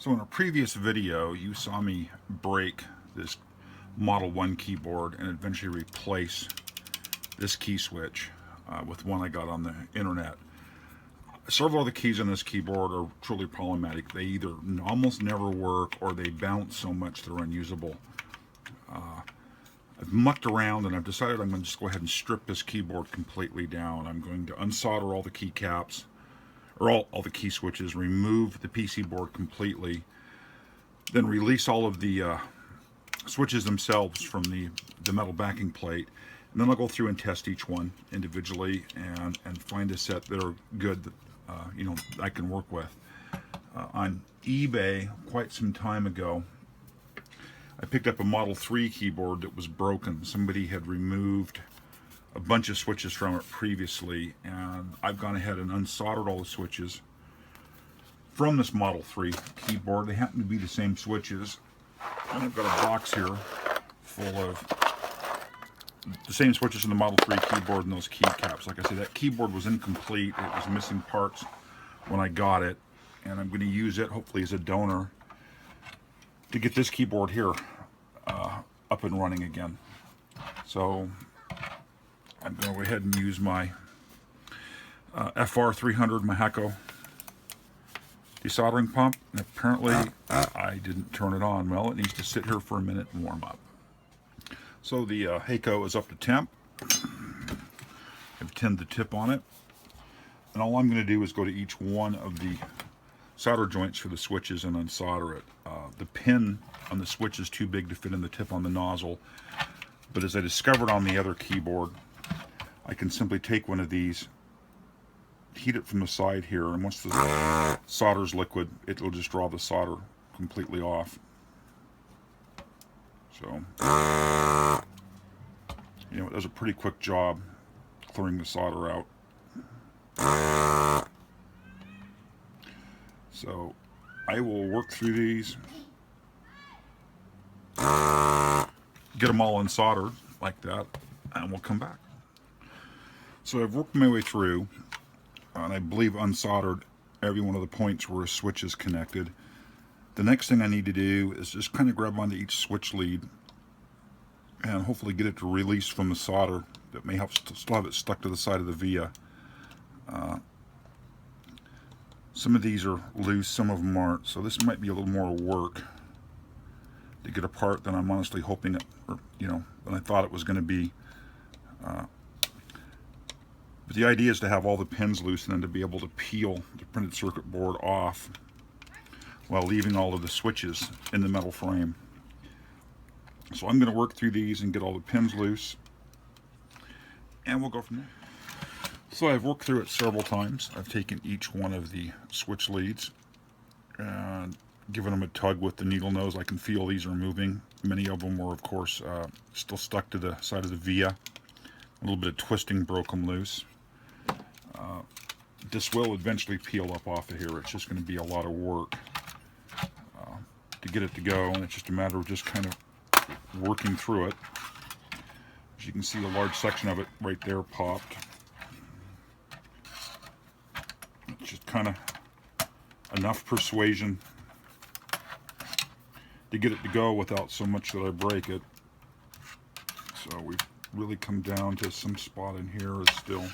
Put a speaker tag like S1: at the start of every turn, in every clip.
S1: So in a previous video, you saw me break this Model I keyboard and eventually replace this key switch with one I got on the internet. Several of the keys on this keyboard are truly problematic. They either almost never work or they bounce so much they're unusable. I've mucked around and I've decided I'm going to just go ahead and strip this keyboard completely down. I'm going to unsolder all the keycaps, or all the key switches, remove the PC board completely, then release all of the switches themselves from the metal backing plate, and then I'll go through and test each one individually and find a set that are good that I can work with. On eBay quite some time ago, I picked up a Model III keyboard that was broken. Somebody had removed a bunch of switches from it previously, and I've gone ahead and unsoldered all the switches from this Model III keyboard. They happen to be the same switches, and I've got a box here full of the same switches in the Model III keyboard and those keycaps. Like I said, that keyboard was incomplete. It was missing parts when I got it, and I'm going to use it hopefully as a donor to get this keyboard here up and running again. So I'm going to go ahead and use my FR300 Mahako desoldering pump. And apparently I didn't turn it on. Well, it needs to sit here for a minute and warm up. So the Mahako is up to temp. I've tinned the tip on it. And all I'm going to do is go to each one of the solder joints for the switches and unsolder it. The pin on the switch is too big to fit in the tip on the nozzle, but as I discovered on the other keyboard, I can simply take one of these, heat it from the side here, and once the solder's liquid, it will just draw the solder completely off. So, it does a pretty quick job clearing the solder out. So I will work through these, get them all unsoldered like that, and we'll come back. So I've worked my way through, and I believe unsoldered every one of the points where a switch is connected. The next thing I need to do is just kind of grab onto each switch lead and hopefully get it to release from the solder that may have still have it stuck to the side of the via. Some of these are loose, some of them aren't, so this might be a little more work to get apart than I'm honestly hoping it, or than I thought it was going to be. But the idea is to have all the pins loose and then to be able to peel the printed circuit board off while leaving all of the switches in the metal frame. So I'm going to work through these and get all the pins loose, and we'll go from there. So I've worked through it several times. I've taken each one of the switch leads and given them a tug with the needle nose. I can feel these are moving. Many of them were, of course, still stuck to the side of the via. A little bit of twisting broke them loose. This will eventually peel up off of here. It's just going to be a lot of work to get it to go, and it's just a matter of just kind of working through it. As you can see, a large section of it right there popped. It's just kind of enough persuasion to get it to go without so much that I break it. So we've really come down to some spot in here is still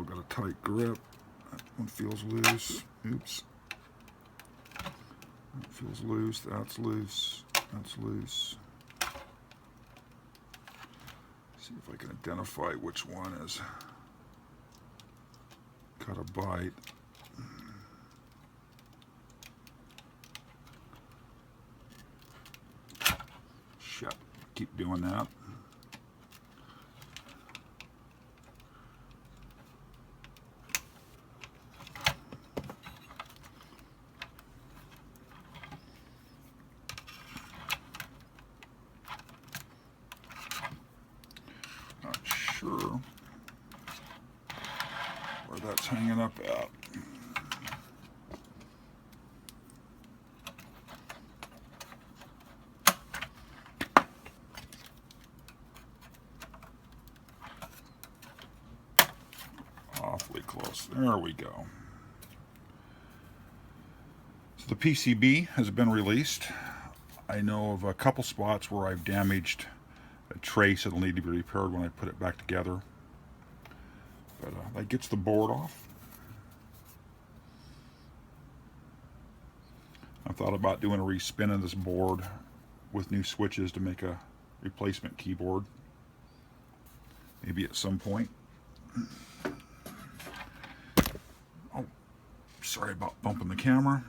S1: got a tight grip. That one feels loose. Oops. That feels loose. That's loose. That's loose. See if I can identify which one is got a bite. Shit. Keep doing that. Where that's hanging up at. close. There we go. So the PCB has been released. I know of a couple spots where I've damaged a trace that'll need to be repaired when I put it back together. But that gets the board off. I thought about doing a respin of this board with new switches to make a replacement keyboard. Maybe at some point. Oh, sorry about bumping the camera.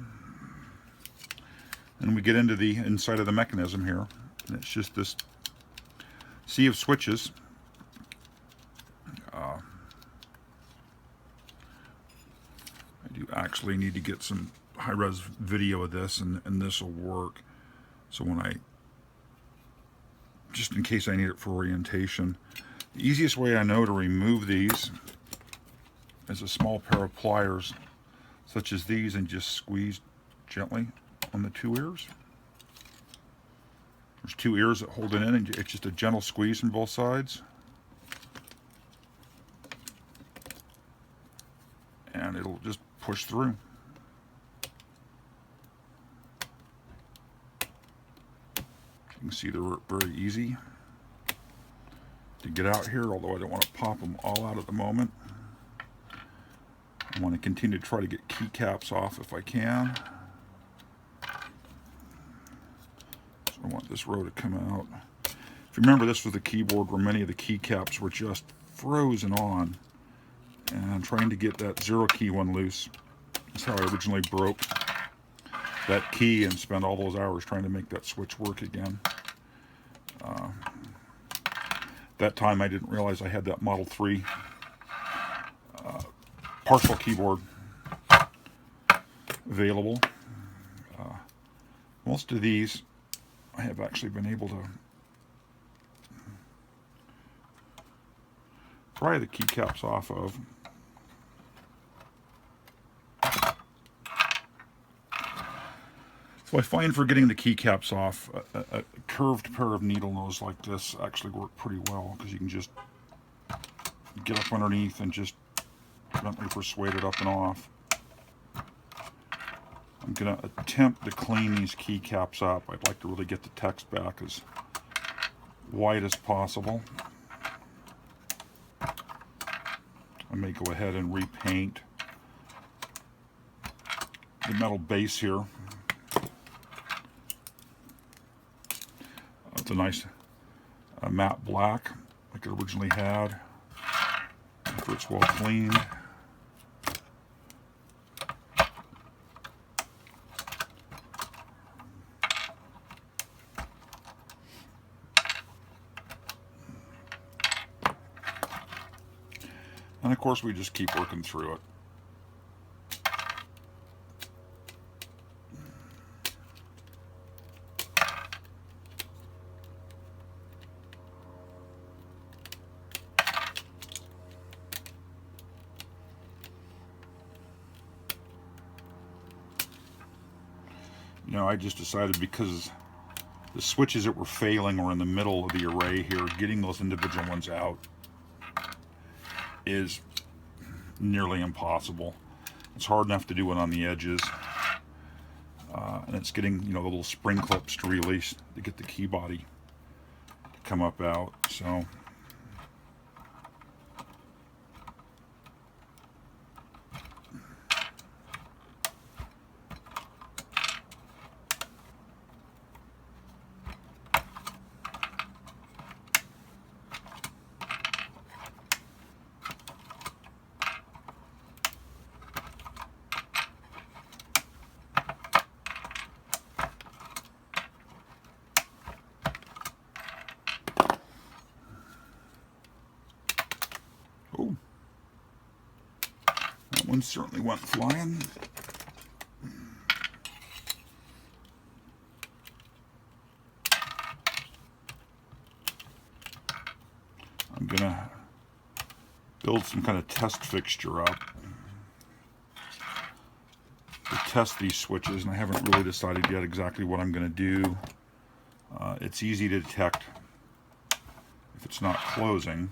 S1: And we get into the inside of the mechanism here. And it's just this sea of switches. I do actually need to get some high-res video of this, and this will work. So when just in case I need it for orientation. The easiest way I know to remove these is a small pair of pliers such as these, and just squeeze gently on the two ears. There's two ears that hold it in, and it's just a gentle squeeze from both sides. And it'll just push through. You can see they're very easy to get out here, although I don't want to pop them all out at the moment. I want to continue to try to get keycaps off if I can. So I want this row to come out. If you remember, this was the keyboard where many of the keycaps were just frozen on. And trying to get that zero key one loose is how I originally broke that key and spent all those hours trying to make that switch work again. That time I didn't realize I had that Model 3 partial keyboard available. Most of these I have actually been able to pry the keycaps off of. So I find for getting the keycaps off, a curved pair of needle nose like this actually work pretty well, because you can just get up underneath and just gently persuade it up and off. I'm going to attempt to clean these keycaps up. I'd like to really get the text back as white as possible. I may go ahead and repaint the metal base here. It's a nice matte black like it originally had after it's well cleaned. And of course we just keep working through it. You know, I just decided, because the switches that were failing were in the middle of the array here, getting those individual ones out is nearly impossible. It's hard enough to do it on the edges, and it's getting, you know, the little spring clips to release to get the key body to come up out. So one certainly went flying. I'm gonna build some kind of test fixture up to test these switches, and I haven't really decided yet exactly what I'm gonna do. It's easy to detect if it's not closing.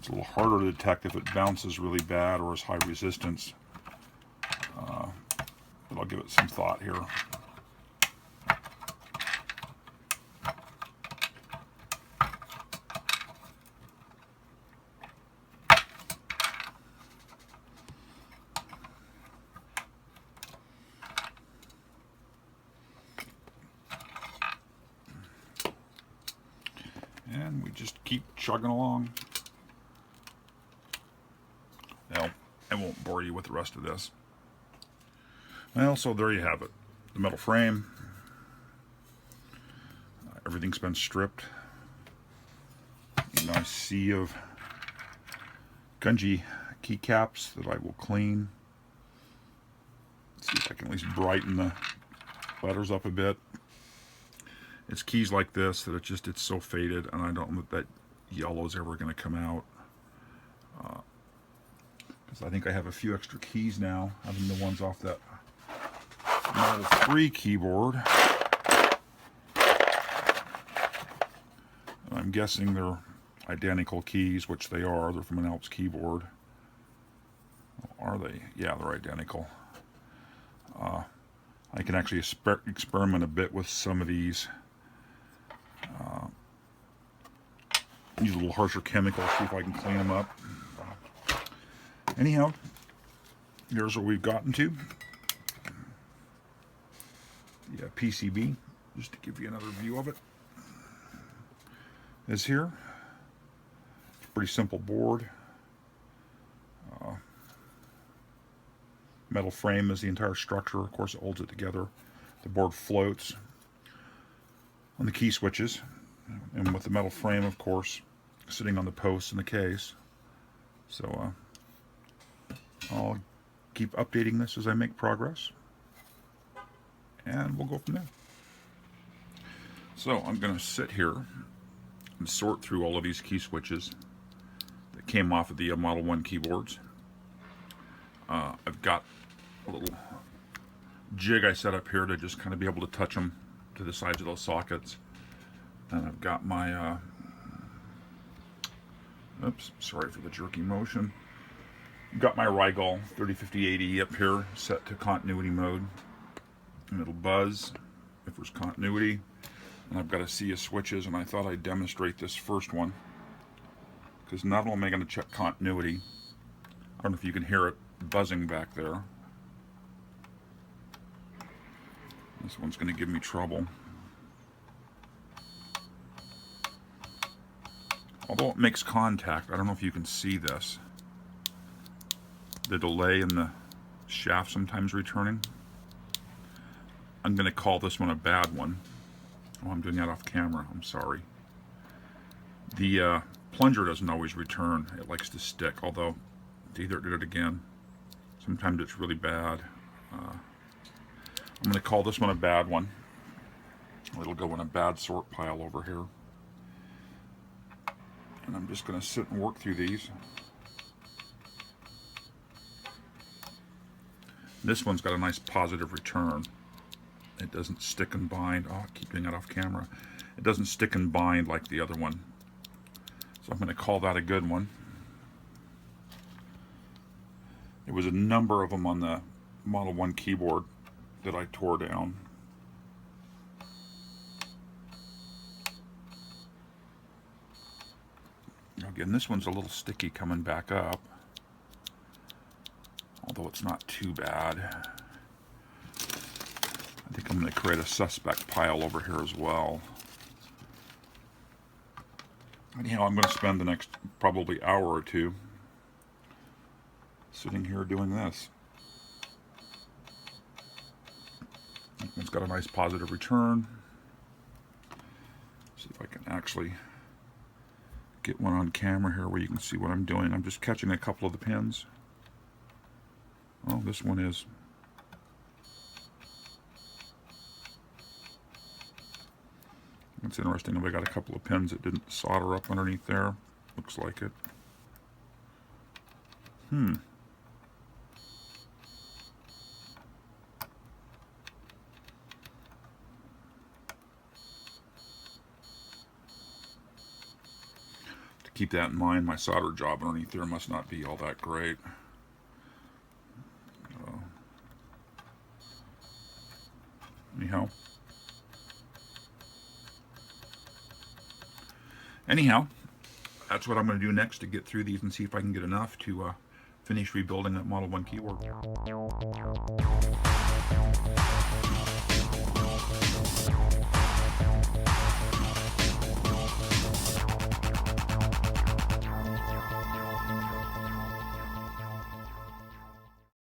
S1: It's a little harder to detect if it bounces really bad or is high resistance. But I'll give it some thought here. And we just keep chugging along. Well, I won't bore you with the rest of this. Well, so there you have it. The metal frame. Everything's been stripped. A nice sea of gungy keycaps that I will clean. Let's see if I can at least brighten the letters up a bit. It's keys like this that it's so faded, and I don't know that yellow's ever going to come out. Because I think I have a few extra keys now, having the ones off that Model 3 keyboard. And I'm guessing they're identical keys, which they are. They're from an Alps keyboard. Are they? Yeah, they're identical. I can actually experiment a bit with some of these. Use a little harsher chemical, see if I can clean them up. Anyhow, here's what we've gotten to. The PCB, just to give you another view of it, is here. It's a pretty simple board. Metal frame is the entire structure. Of course, it holds it together. The board floats on the key switches, and with the metal frame, of course, sitting on the posts in the case. So I'll keep updating this as I make progress, and we'll go from there. So I'm going to sit here and sort through all of these key switches that came off of the Model 1 keyboards. I've got a little jig I set up here to just kind of be able to touch them to the sides of those sockets. And I've got my, oops, sorry for the jerky motion. Got my Rigol 3050-80 up here set to continuity mode. And it'll buzz if there's continuity. And I've got a sea of switches, and I thought I'd demonstrate this first one, because not only am I going to check continuity, I don't know if you can hear it buzzing back there. This one's going to give me trouble. Although it makes contact, I don't know if you can see this. The delay in the shaft sometimes returning. I'm going to call this one a bad one. Oh, I'm doing that off camera. I'm sorry. The plunger doesn't always return. It likes to stick, although either it did it again. Sometimes it's really bad. I'm going to call this one a bad one. It'll go in a bad sort pile over here. And I'm just going to sit and work through these. This one's got a nice positive return. It doesn't stick and bind. Oh, I keep doing that off camera. It doesn't stick and bind like the other one. So I'm going to call that a good one. There was a number of them on the Model 1 keyboard that I tore down. Again, this one's a little sticky coming back up, although it's not too bad. I think I'm going to create a suspect pile over here as well. Anyhow, I'm going to spend the next probably hour or two sitting here doing this. It's got a nice positive return. See if I can actually get one on camera here where you can see what I'm doing. I'm just catching a couple of the pins. Oh, this one is. It's interesting. I got a couple of pins that didn't solder up underneath there. Looks like it. keep that in mind. My solder job underneath there must not be all that great. Anyhow, that's what I'm going to do next to get through these and see if I can get enough to finish rebuilding that Model I keyboard.